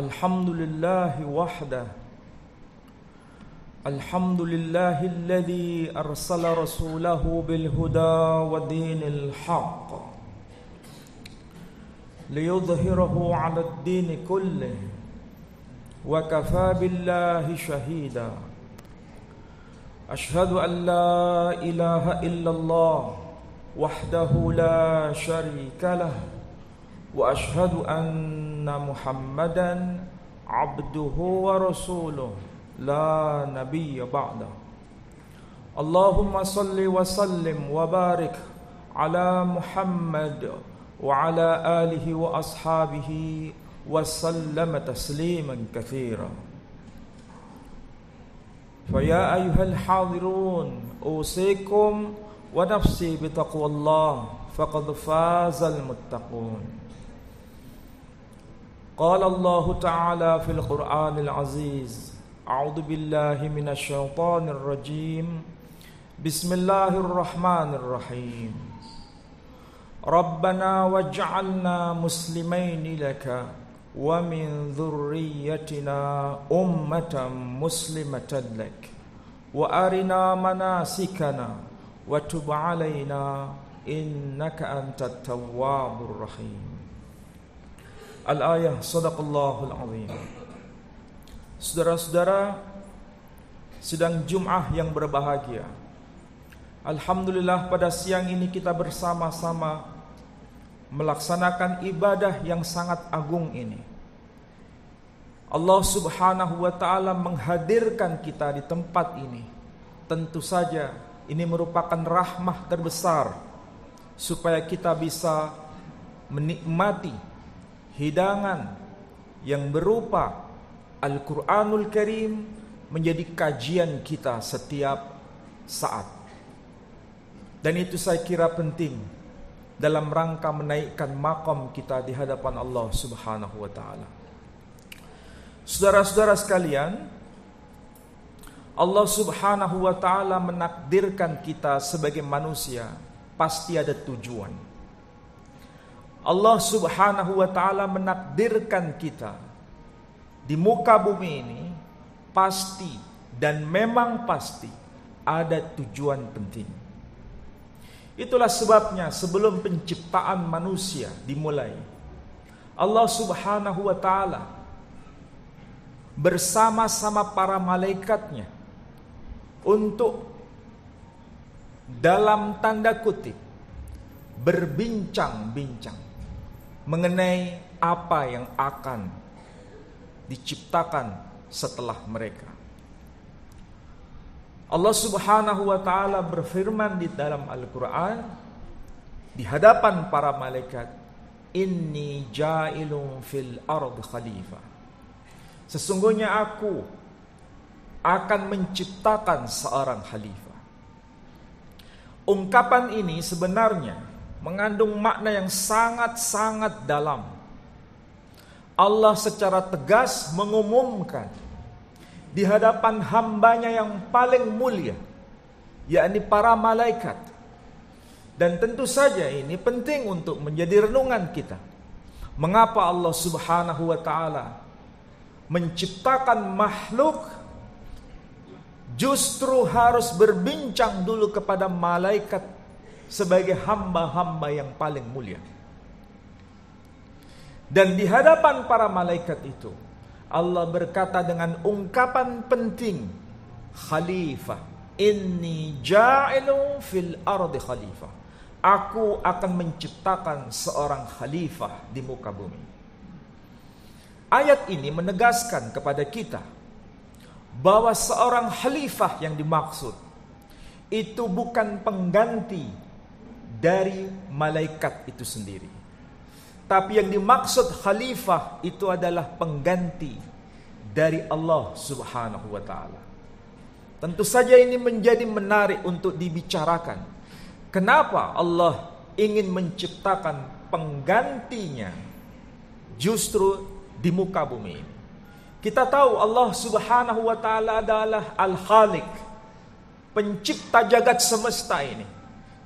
Alhamdulillahi wahdah. Alhamdulillahilladzi arsala rasulahu bil huda wa dinil haqq liyudhhirahu 'alad dini kullih wa kafaa billahi shahida. Ashhadu an la ilaha illallah wahdahu la syarika lah wa ashhadu anna Muhammadan 'abduhu wa rasuluh la nabiyya ba'da. Allahumma salli wa sallim wa barik ala Muhammad wa ala alihi wa ashabihi wa sallama tasliman katsira. Fa ya ayyuhal hadirun usikum wa nafsi bi taqwallah faqad fazal muttaqun. Qala Allah ta'ala fil Qur'anil aziz. A'udzu billahi minasy syaithanir rajim. Bismillahirrahmanirrahim. Rabbana waj'alna muslimaini laka wa min dhurriyyatina ummatan muslimatan lak wa arina manasikana wa tub 'alaina innaka antat tawwabur rahim. Al-ayah, sadaqallahul azim. Saudara-saudara, sidang Jum'ah yang berbahagia, alhamdulillah pada siang ini kita bersama-sama melaksanakan ibadah yang sangat agung ini. Allah subhanahu wa ta'ala menghadirkan kita di tempat ini. Tentu saja ini merupakan rahmah terbesar supaya kita bisa menikmati hidangan yang berupa Al-Quranul Karim menjadi kajian kita setiap saat. Dan itu saya kira penting dalam rangka menaikkan maqam kita di hadapan Allah subhanahu wa ta'ala. Saudara-saudara sekalian, Allah subhanahu wa ta'ala menakdirkan kita sebagai manusia pasti ada tujuan. Allah subhanahu wa ta'ala menakdirkan kita di muka bumi ini pasti dan memang pasti ada tujuan penting. Itulah sebabnya sebelum penciptaan manusia dimulai, Allah subhanahu wa ta'ala bersama-sama para malaikatnya untuk dalam tanda kutip berbincang-bincang mengenai apa yang akan diciptakan setelah mereka. Allah subhanahu wa ta'ala berfirman di dalam Al-Quran di hadapan para malaikat, inni ja'ilun fil ard khalifah. Sesungguhnya aku akan menciptakan seorang khalifah. Ungkapan ini sebenarnya mengandung makna yang sangat-sangat dalam. Allah secara tegas mengumumkan di hadapan hambanya yang paling mulia, yakni para malaikat. Dan tentu saja ini penting untuk menjadi renungan kita. Mengapa Allah subhanahu wa ta'ala menciptakan makhluk justru harus berbincang dulu kepada malaikat sebagai hamba-hamba yang paling mulia. Dan di hadapan para malaikat itu Allah berkata dengan ungkapan penting, khalifah, inni ja'ilun fil ardi khalifah. Aku akan menciptakan seorang khalifah di muka bumi. Ayat ini menegaskan kepada kita bahwa seorang khalifah yang dimaksud itu bukan pengganti dari malaikat itu sendiri. Tapi yang dimaksud khalifah itu adalah pengganti dari Allah subhanahu wa ta'ala. Tentu saja ini menjadi menarik untuk dibicarakan. Kenapa Allah ingin menciptakan penggantinya justru di muka bumi ini? Kita tahu Allah subhanahu wa ta'ala adalah Al-Khaliq, pencipta jagat semesta ini.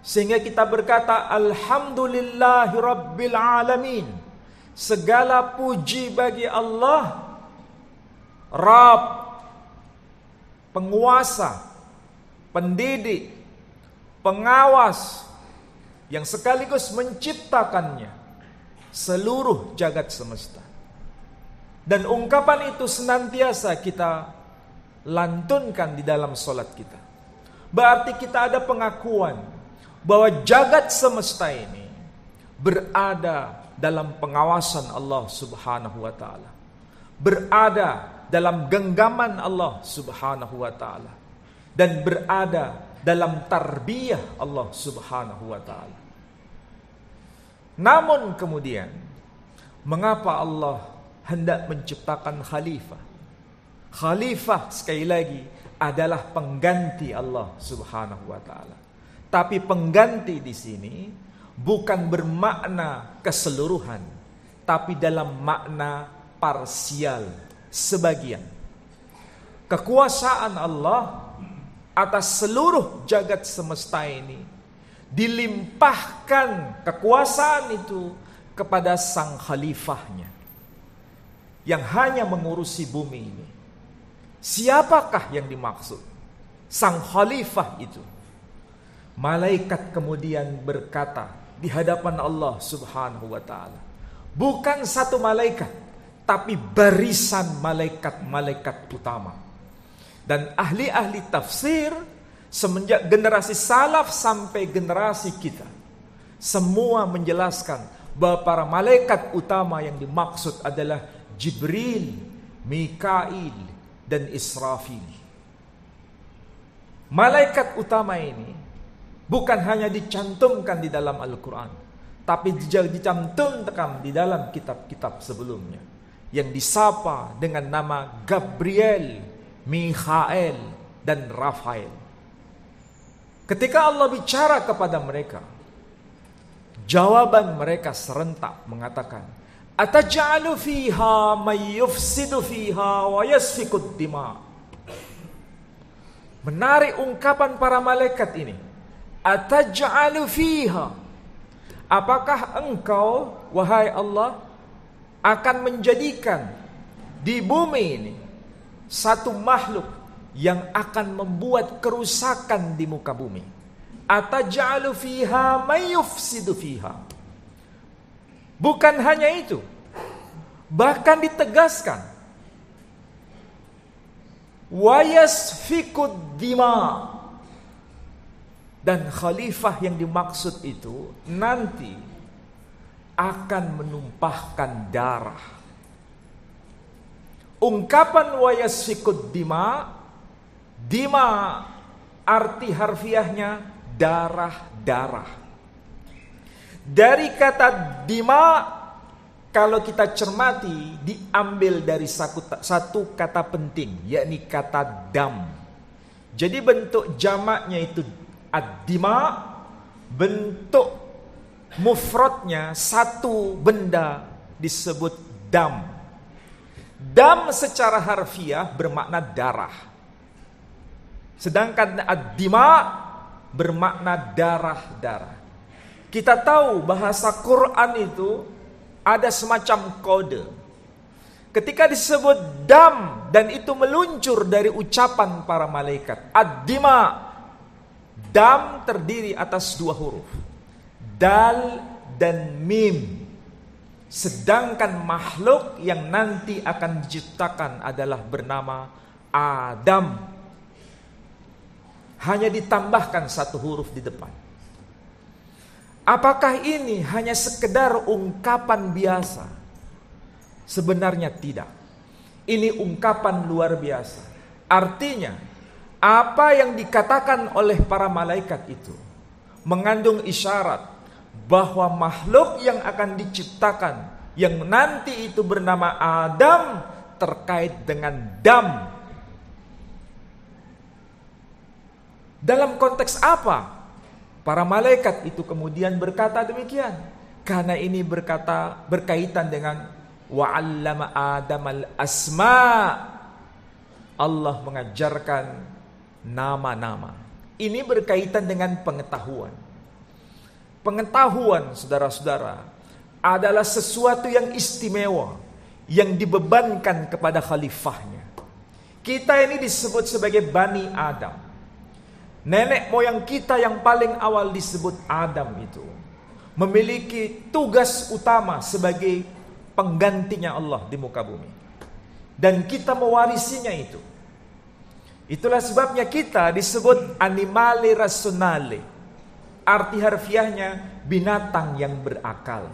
Sehingga kita berkata alhamdulillahi rabbil alamin. Segala puji bagi Allah Rabb, penguasa, pendidik, pengawas yang sekaligus menciptakannya seluruh jagat semesta. Dan ungkapan itu senantiasa kita lantunkan di dalam solat kita. Berarti kita ada pengakuan bahwa jagat semesta ini berada dalam pengawasan Allah Subhanahu wa taala. Berada dalam genggaman Allah Subhanahu wa taala. Dan berada dalam tarbiyah Allah Subhanahu wa taala. Namun kemudian, mengapa Allah hendak menciptakan khalifah? Khalifah sekali lagi adalah pengganti Allah Subhanahu wa taala. Tapi pengganti di sini bukan bermakna keseluruhan, tapi dalam makna parsial, sebagian. Kekuasaan Allah atas seluruh jagat semesta ini dilimpahkan kekuasaan itu kepada sang khalifahnya yang hanya mengurusi bumi ini. Siapakah yang dimaksud? Sang khalifah itu. Malaikat kemudian berkata di hadapan Allah Subhanahu wa taala. Bukan satu malaikat, tapi barisan malaikat-malaikat utama. Dan ahli-ahli tafsir semenjak generasi salaf sampai generasi kita, semua menjelaskan bahwa para malaikat utama yang dimaksud adalah Jibril, Mikail, dan Israfil. Malaikat utama ini bukan hanya dicantumkan di dalam Al-Quran, tapi dicantumkan di dalam kitab-kitab sebelumnya, yang disapa dengan nama Gabriel, Mikhael, dan Rafael. Ketika Allah bicara kepada mereka, jawaban mereka serentak mengatakan, Ataj'alu fiha may yufsidu fiha wa yasfikud dima. Menarik ungkapan para malaikat ini. Ataj'alu fiha, apakah engkau, wahai Allah, akan menjadikan di bumi ini satu makhluk yang akan membuat kerusakan di muka bumi? Ataj'alu fiha may yufsidu fiha. Bukan hanya itu, bahkan ditegaskan, wa yasfikud dima. Dan khalifah yang dimaksud itu nanti akan menumpahkan darah. Ungkapan wa yasfikud dima, dima arti harfiahnya darah-darah. Dari kata dima, kalau kita cermati, diambil dari satu kata penting, yakni kata dam. Jadi bentuk jamaknya itu ad-dima, bentuk mufradnya satu benda disebut dam. Dam secara harfiah bermakna darah. Sedangkan ad-dima bermakna darah-darah. Kita tahu bahasa Quran itu ada semacam kode. Ketika disebut dam dan itu meluncur dari ucapan para malaikat, ad-dima, dam terdiri atas dua huruf, dal dan mim. Sedangkan makhluk yang nanti akan diciptakan adalah bernama Adam. Hanya ditambahkan satu huruf di depan. Apakah ini hanya sekedar ungkapan biasa? Sebenarnya tidak. Ini ungkapan luar biasa. Artinya, apa yang dikatakan oleh para malaikat itu mengandung isyarat bahwa makhluk yang akan diciptakan, yang nanti itu bernama Adam, terkait dengan dam. Dalam konteks apa para malaikat itu kemudian berkata demikian? Karena ini berkaitan dengan wa'allama Adamal asma. Allah mengajarkan nama-nama. Ini berkaitan dengan pengetahuan. Pengetahuan, saudara-saudara, adalah sesuatu yang istimewa yang dibebankan kepada khalifahnya. Kita ini disebut sebagai Bani Adam. Nenek moyang kita yang paling awal disebut Adam itu memiliki tugas utama sebagai penggantinya Allah di muka bumi. Dan kita mewarisinya itu. Itulah sebabnya kita disebut animale razionale. Arti harfiahnya binatang yang berakal.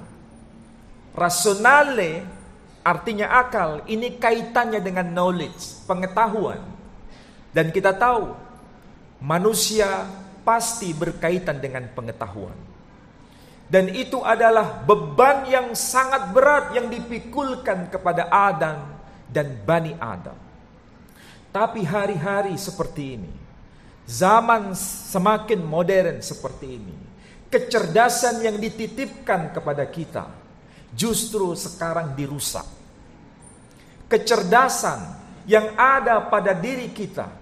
Razionale artinya akal. Ini kaitannya dengan knowledge, pengetahuan. Dan kita tahu manusia pasti berkaitan dengan pengetahuan. Dan itu adalah beban yang sangat berat yang dipikulkan kepada Adam dan Bani Adam. Tapi hari-hari seperti ini, zaman semakin modern seperti ini, kecerdasan yang dititipkan kepada kita justru sekarang dirusak. Kecerdasan yang ada pada diri kita,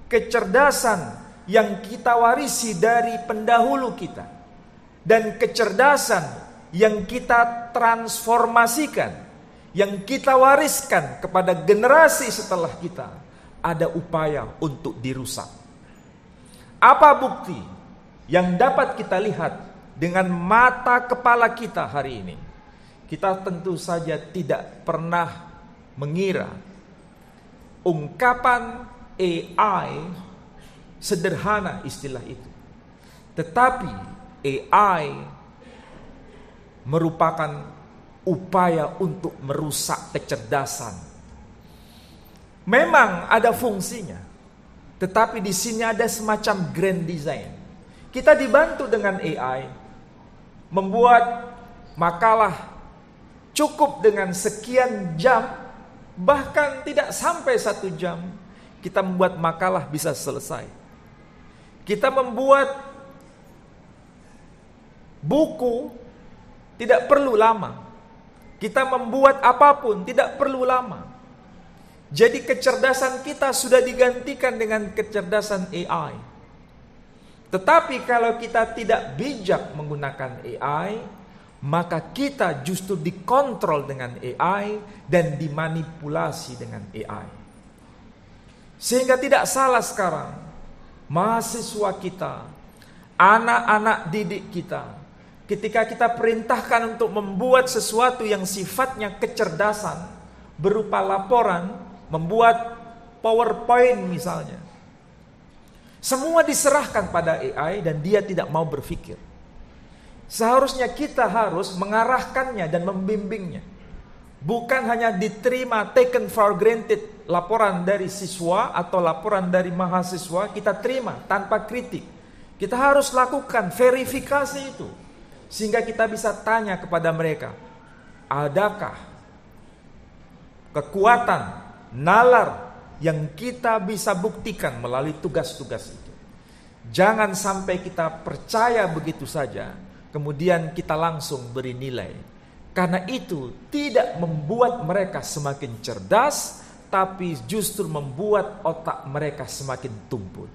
kecerdasan yang kita warisi dari pendahulu kita, dan kecerdasan yang kita transformasikan, yang kita wariskan kepada generasi setelah kita, ada upaya untuk dirusak. Apa bukti yang dapat kita lihat dengan mata kepala kita hari ini? Kita tentu saja tidak pernah mengira ungkapan AI sederhana istilah itu. Tetapi AI merupakan upaya untuk merusak kecerdasan. Memang ada fungsinya, tetapi di sini ada semacam grand design. Kita dibantu dengan AI membuat makalah cukup dengan sekian jam, bahkan tidak sampai 1 jam, kita membuat makalah bisa selesai. Kita membuat buku tidak perlu lama. Kita membuat apapun tidak perlu lama. Jadi kecerdasan kita sudah digantikan dengan kecerdasan AI. Tetapi kalau kita tidak bijak menggunakan AI, maka kita justru dikontrol dengan AI dan dimanipulasi dengan AI. Sehingga tidak salah sekarang mahasiswa kita, anak-anak didik kita, ketika kita perintahkan untuk membuat sesuatu yang sifatnya kecerdasan berupa laporan, membuat PowerPoint misalnya, semua diserahkan pada AI dan dia tidak mau berpikir. Seharusnya kita harus mengarahkannya dan membimbingnya. Bukan hanya diterima taken for granted laporan dari siswa atau laporan dari mahasiswa kita terima tanpa kritik. Kita harus lakukan verifikasi itu. Sehingga kita bisa tanya kepada mereka, adakah kekuatan, nalar yang kita bisa buktikan melalui tugas-tugas itu. Jangan sampai kita percaya begitu saja, kemudian kita langsung beri nilai. Karena itu tidak membuat mereka semakin cerdas, tapi justru membuat otak mereka semakin tumpul.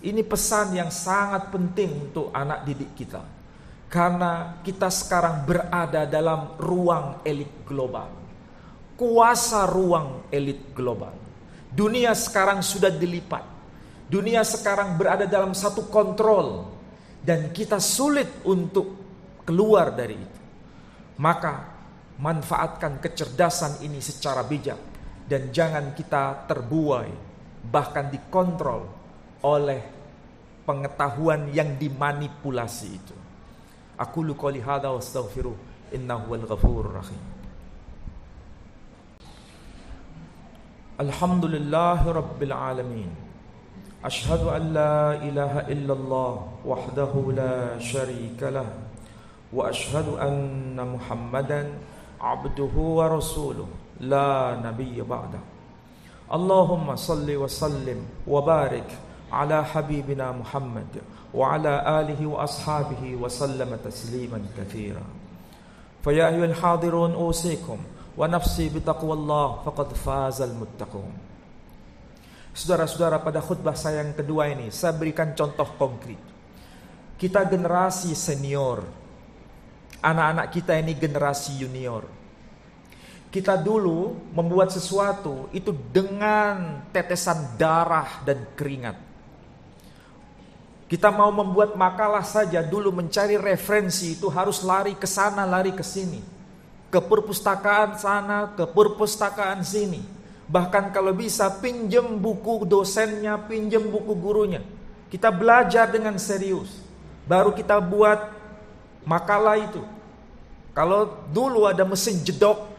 Ini pesan yang sangat penting untuk anak didik kita. Karena kita sekarang berada dalam ruang elit global. Kuasa ruang elit global. Dunia sekarang sudah dilipat. Dunia sekarang berada dalam satu kontrol. Dan kita sulit untuk keluar dari itu. Maka manfaatkan kecerdasan ini secara bijak. Dan jangan kita terbuai, bahkan dikontrol oleh pengetahuan yang dimanipulasi itu. Aqulu qouli hadza wa astaghfiruh innahu wal ghafurur rahim. Alhamdulillahi rabbil alamin. Ashhadu an la ilaha illallah wahdahu la syarika lah wa ashhadu anna Muhammadan abduhu wa rasuluh la nabiyya ba'da. Allahumma salli wa sallim wa barik ala habibina Muhammad wa ala alihi wa ashabihi wa sallama tasliman katsira. Fa ya ayyuhal hadirun usikum wa nafsi bitaqwallah faqad fazal muttaqun. Saudara-saudara, pada khutbah saya yang kedua ini saya berikan contoh konkret. Kita generasi senior, anak-anak kita ini generasi junior. Kita dulu membuat sesuatu itu dengan tetesan darah dan keringat. Kita mau membuat makalah saja dulu mencari referensi itu harus lari ke sana, lari ke sini. Ke perpustakaan sana, ke perpustakaan sini. Bahkan kalau bisa pinjam buku dosennya, pinjam buku gurunya. Kita belajar dengan serius. Baru kita buat makalah itu. Kalau dulu ada mesin jedok,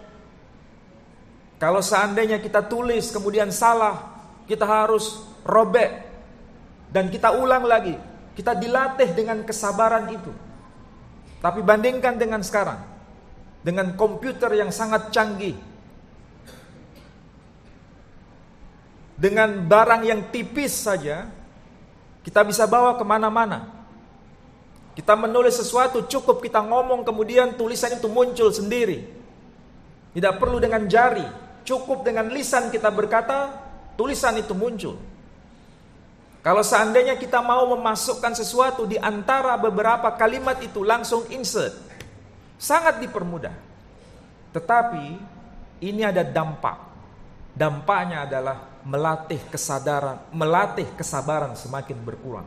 kalau seandainya kita tulis kemudian salah, kita harus robek dan kita ulang lagi. Kita dilatih dengan kesabaran itu. Tapi bandingkan dengan sekarang, dengan komputer yang sangat canggih, dengan barang yang tipis saja, kita bisa bawa kemana-mana. Kita menulis sesuatu, cukup kita ngomong, kemudian tulisan itu muncul sendiri. Tidak perlu dengan jari. Cukup dengan lisan kita berkata, tulisan itu muncul. Kalau seandainya kita mau memasukkan sesuatu di antara beberapa kalimat itu, langsung insert. Sangat dipermudah. Tetapi ini ada dampak. Dampaknya adalah melatih kesabaran semakin berkurang.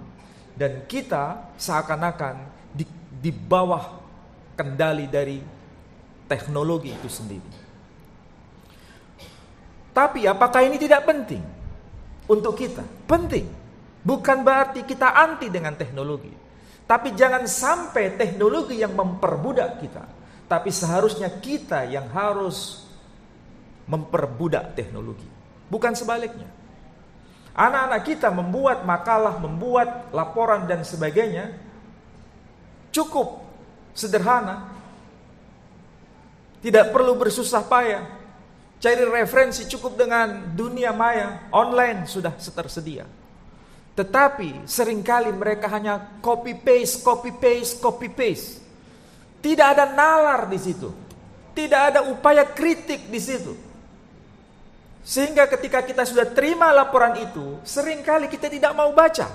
Dan kita seakan-akan di bawah kendali dari teknologi itu sendiri. Tapi apakah ini tidak penting untuk kita? Penting. Bukan berarti kita anti dengan teknologi. Tapi jangan sampai teknologi yang memperbudak kita. Tapi seharusnya kita yang harus memperbudak teknologi. Bukan sebaliknya. Anak-anak kita membuat makalah, membuat laporan dan sebagainya cukup sederhana. Tidak perlu bersusah payah. Cari referensi cukup dengan dunia maya, online sudah tersedia. Tetapi seringkali mereka hanya copy paste. Tidak ada nalar di situ. Tidak ada upaya kritik di situ. Sehingga ketika kita sudah terima laporan itu, seringkali kita tidak mau baca.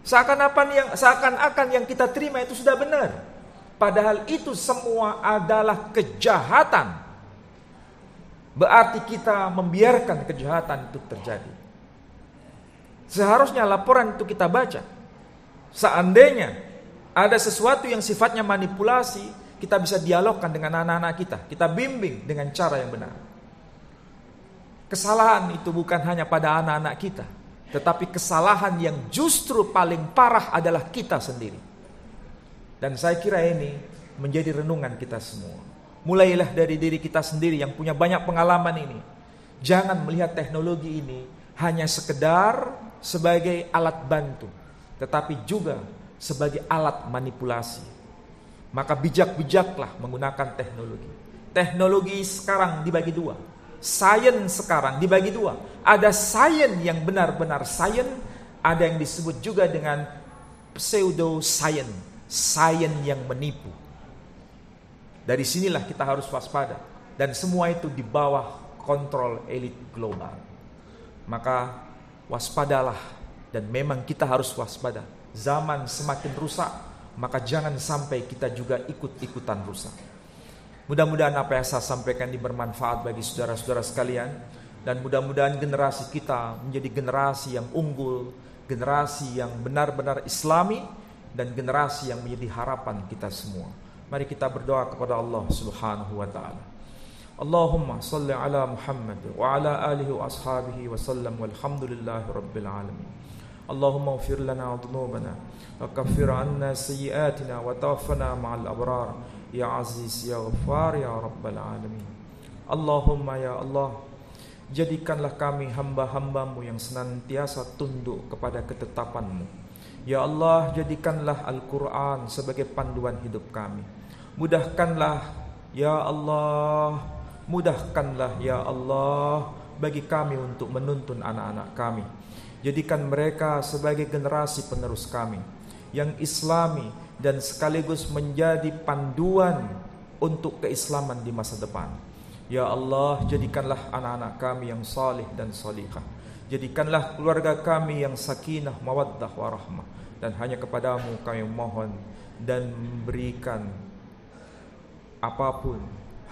Seakan-akan yang kita terima itu sudah benar. Padahal itu semua adalah kejahatan. Berarti kita membiarkan kejahatan itu terjadi. Seharusnya laporan itu kita baca. Seandainya ada sesuatu yang sifatnya manipulasi, kita bisa dialogkan dengan anak-anak kita. Kita bimbing dengan cara yang benar. Kesalahan itu bukan hanya pada anak-anak kita, tetapi kesalahan yang justru paling parah adalah kita sendiri. Dan saya kira ini menjadi renungan kita semua. Mulailah dari diri kita sendiri yang punya banyak pengalaman ini. Jangan melihat teknologi ini hanya sekedar sebagai alat bantu, tetapi juga sebagai alat manipulasi. Maka bijak-bijaklah menggunakan teknologi. Teknologi sekarang dibagi dua. Sains sekarang dibagi dua. Ada sains yang benar-benar sains, ada yang disebut juga dengan pseudo-sains, sains yang menipu. Dari sinilah kita harus waspada. Dan semua itu di bawah kontrol elit global. Maka waspadalah. Dan memang kita harus waspada. Zaman semakin rusak, maka jangan sampai kita juga ikut-ikutan rusak. Mudah-mudahan apa yang saya sampaikan ini bermanfaat bagi saudara-saudara sekalian. Dan mudah-mudahan generasi kita menjadi generasi yang unggul, generasi yang benar-benar islami, dan generasi yang menjadi harapan kita semua. Mari kita berdoa kepada Allah Subhanahu wa taala. Allahumma salli ala Muhammad wa ala alihi wa ashabihi wa sallam walhamdulillahi rabbil alamin. Allahumma ighfir lana dhunubana wa kaffir 'anna sayyi'atina wa tawaffana ma'al abrar ya aziz ya ghaffar ya rabbal alamin. Allahumma ya Allah, jadikanlah kami hamba-hambamu yang senantiasa tunduk kepada ketetapan-Mu. Ya Allah, jadikanlah Al-Quran sebagai panduan hidup kami. Mudahkanlah ya Allah, mudahkanlah ya Allah bagi kami untuk menuntun anak-anak kami. Jadikan mereka sebagai generasi penerus kami yang islami dan sekaligus menjadi panduan untuk keislaman di masa depan. Ya Allah, jadikanlah anak-anak kami yang salih dan salihah. Jadikanlah keluarga kami yang sakinah, mawaddah, warahmah. Dan hanya kepadamu kami mohon dan memberikan apapun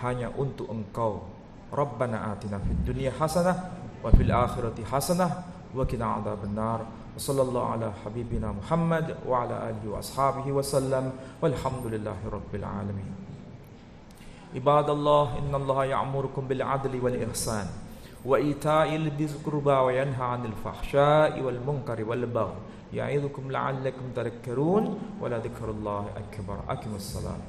hanya untuk Engkau. Rabbana atina fid dunya hasanah wa fil akhirati hasanah wa qina adzabannar. Wassallallahu ala habibina Muhammad wa ala alihi wa ashabihi wa sallam. Walhamdulillahi rabbil alamin. Ibadallah, innallaha ya'murukum bil adli wal ihsan wa ita'il dzil qurba wa yanha 'anil fahsya'i wal munkari wal baghi ya'idukum la'allakum tadhakkarun wa la dzikrullahi akbar. Aqimussalam.